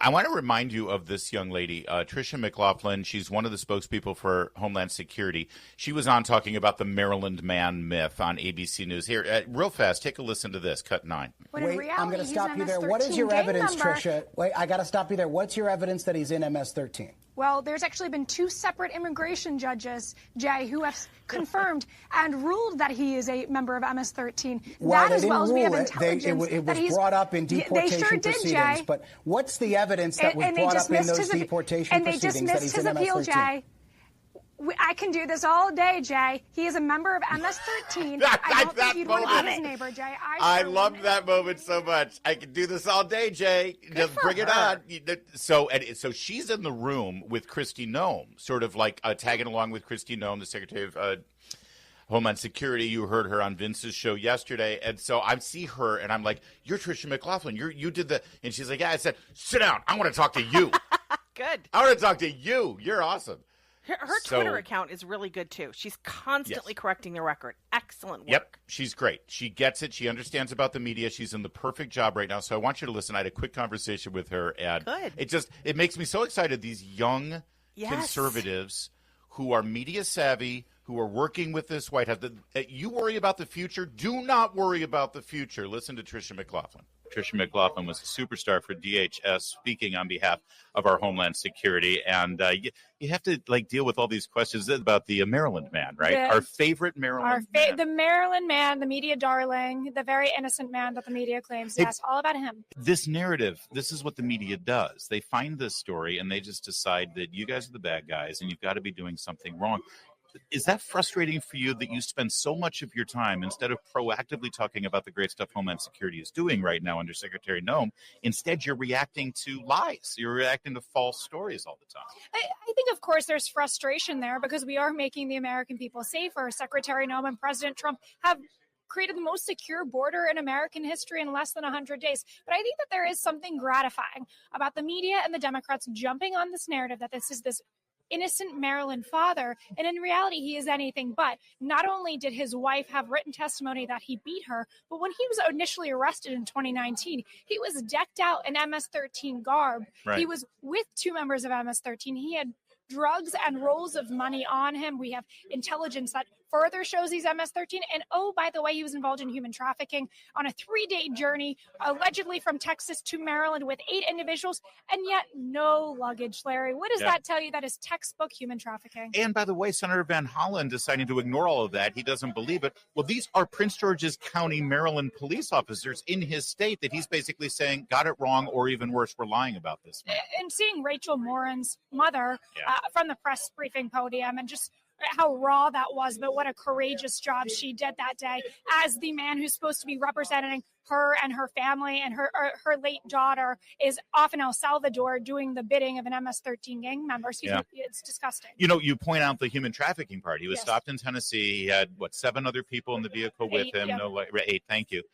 I want to remind you of this young lady, Tricia McLaughlin. She's one of the spokespeople for Homeland Security. She was on talking about the Maryland man myth on ABC News. Here, real fast, take a listen to this, cut 9. Wait, I'm going to stop you there. What is your evidence, Tricia? Wait, I got to stop you there. What's your evidence that he's in MS-13? Well, there's actually been 2 separate immigration judges, Jay, who have confirmed and ruled that he is a member of MS-13. Well, that as well as we have intelligence. It was brought up in deportation proceedings. But what's the evidence that was brought up in those deportation proceedings that he's in MS-13? Appeal, Jay. I can do this all day, Jay. He is a member of MS-13. I don't think you'd want to be his neighbor, Jay. I loved that moment so much. I can do this all day, Jay. Just bring it on. So she's in the room with Kristi Noem, sort of like tagging along with Kristi Noem, the Secretary of Homeland Security. You heard her on Vince's show yesterday. And so I see her, and I'm like, you're Tricia McLaughlin. You did the – and she's like, yeah. I said, sit down. I want to talk to you. Good. I want to talk to you. You're awesome. Her Twitter account is really good, too. She's constantly correcting the record. Excellent work. Yep, she's great. She gets it. She understands about the media. She's in the perfect job right now. So I want you to listen. I had a quick conversation with her. And it makes me so excited. These young conservatives who are media savvy, who are working with this White House. You worry about the future. Do not worry about the future. Listen to Tricia McLaughlin. Tricia McLaughlin was a superstar for DHS, speaking on behalf of our Homeland Security. And you have to deal with all these questions about the Maryland man, right? Our favorite Maryland man. The Maryland man, the media darling, the very innocent man that the media claims. Yes, all about him. This narrative, this is what the media does. They find this story and they just decide that you guys are the bad guys and you've got to be doing something wrong. Is that frustrating for you that you spend so much of your time, instead of proactively talking about the great stuff Homeland Security is doing right now under Secretary Noem, instead you're reacting to lies? You're reacting to false stories all the time. I think, of course, there's frustration there because we are making the American people safer. Secretary Noem and President Trump have created the most secure border in American history in less than 100 days. But I think that there is something gratifying about the media and the Democrats jumping on this narrative that this is this innocent Maryland father, and in reality he is anything but. Not only did his wife have written testimony that he beat her, but when he was initially arrested in 2019, he was decked out in MS-13 garb. He was with 2 members of MS-13. He had drugs and rolls of money on him. We have intelligence that further shows he's MS-13. And oh, by the way, he was involved in human trafficking on a 3-day journey, allegedly from Texas to Maryland with 8 individuals, and yet no luggage, Larry. What does that tell you? That is textbook human trafficking. And by the way, Senator Van Hollen deciding to ignore all of that. He doesn't believe it. Well, these are Prince George's County, Maryland police officers in his state that he's basically saying got it wrong, or even worse, we're lying about this. And seeing Rachel Morin's mother from the press briefing podium, and just how raw that was, but what a courageous job she did that day as the man who's supposed to be representing her and her family, and her late daughter is off in El Salvador doing the bidding of an MS-13 gang member. It's disgusting. You point out the human trafficking part. He was stopped in Tennessee. He had 7 other people in the vehicle with him. 8. Thank you.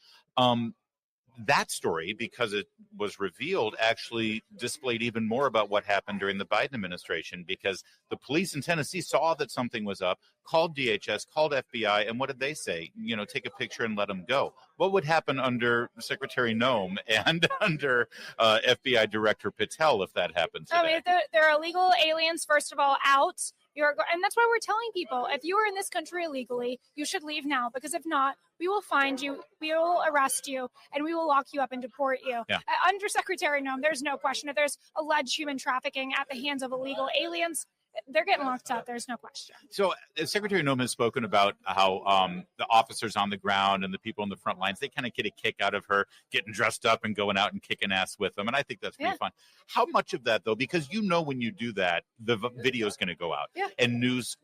That story, because it was revealed, actually displayed even more about what happened during the Biden administration, because the police in Tennessee saw that something was up, called DHS, called FBI, and what did they say? Take a picture and let them go. What would happen under Secretary Noem and under FBI Director Patel if that happened today? I mean, there are illegal aliens, first of all, out. And that's why we're telling people, if you are in this country illegally, you should leave now, because if not, we will find you, we will arrest you, and we will lock you up and deport you. Under Secretary Noem, there's no question. If there's alleged human trafficking at the hands of illegal aliens, they're getting locked up. There's no question. So Secretary Noem has spoken about how the officers on the ground and the people in the front lines, they kind of get a kick out of her getting dressed up and going out and kicking ass with them. And I think that's pretty fun. How much of that, though, because when you do that, the video is going to go out and news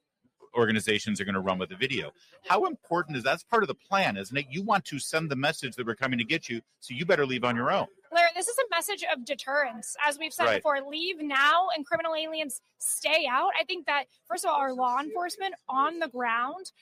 organizations are going to run with the video. How important is that's part of the plan, isn't it? You want to send the message that we're coming to get you, so you better leave on your own. Larry, this is a message of deterrence. As we've said before, leave now and criminal aliens stay out. I think that, first of all, our law enforcement on the ground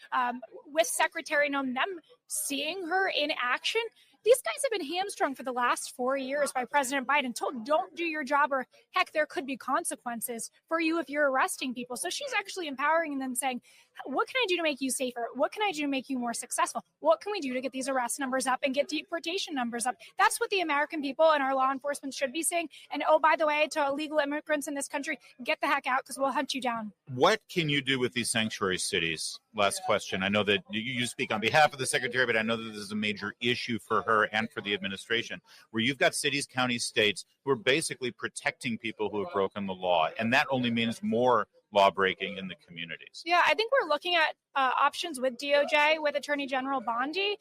with Secretary Noem, them seeing her in action, These guys have been hamstrung for the last 4 years by President Biden, told don't do your job or heck, there could be consequences for you if you're arresting people. So she's actually empowering them, saying, what can I do to make you safer? What can I do to make you more successful? What can we do to get these arrest numbers up and get deportation numbers up? That's what the American people and our law enforcement should be saying. And oh, by the way, to illegal immigrants in this country, get the heck out because we'll hunt you down. What can you do with these sanctuary cities? Last question. I know that you speak on behalf of the secretary, but I know that this is a major issue for her and for the administration, where you've got cities, counties, states who are basically protecting people who have broken the law. And that only means more law breaking in the communities. Yeah, I think we're looking at options with DOJ, with Attorney General Bondi,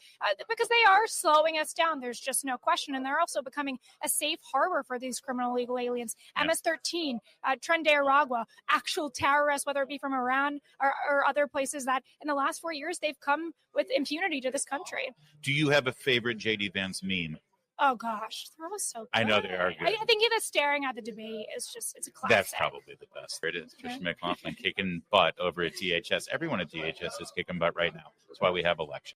because they are slowing us down. There's just no question. And they're also becoming a safe harbor for these criminal illegal aliens. Yeah. MS-13, Tren de Aragua, actual terrorists, whether it be from Iran or other places that in the last 4 years, they've come with impunity to this country. Do you have a favorite J.D. Vance meme? Oh, gosh. They're all so good. I know they are good. I think even staring at the debate is just, it's a classic. That's probably the best. There it is. Tricia McLaughlin kicking butt over at DHS. Everyone at DHS is kicking butt right now. That's why we have elections.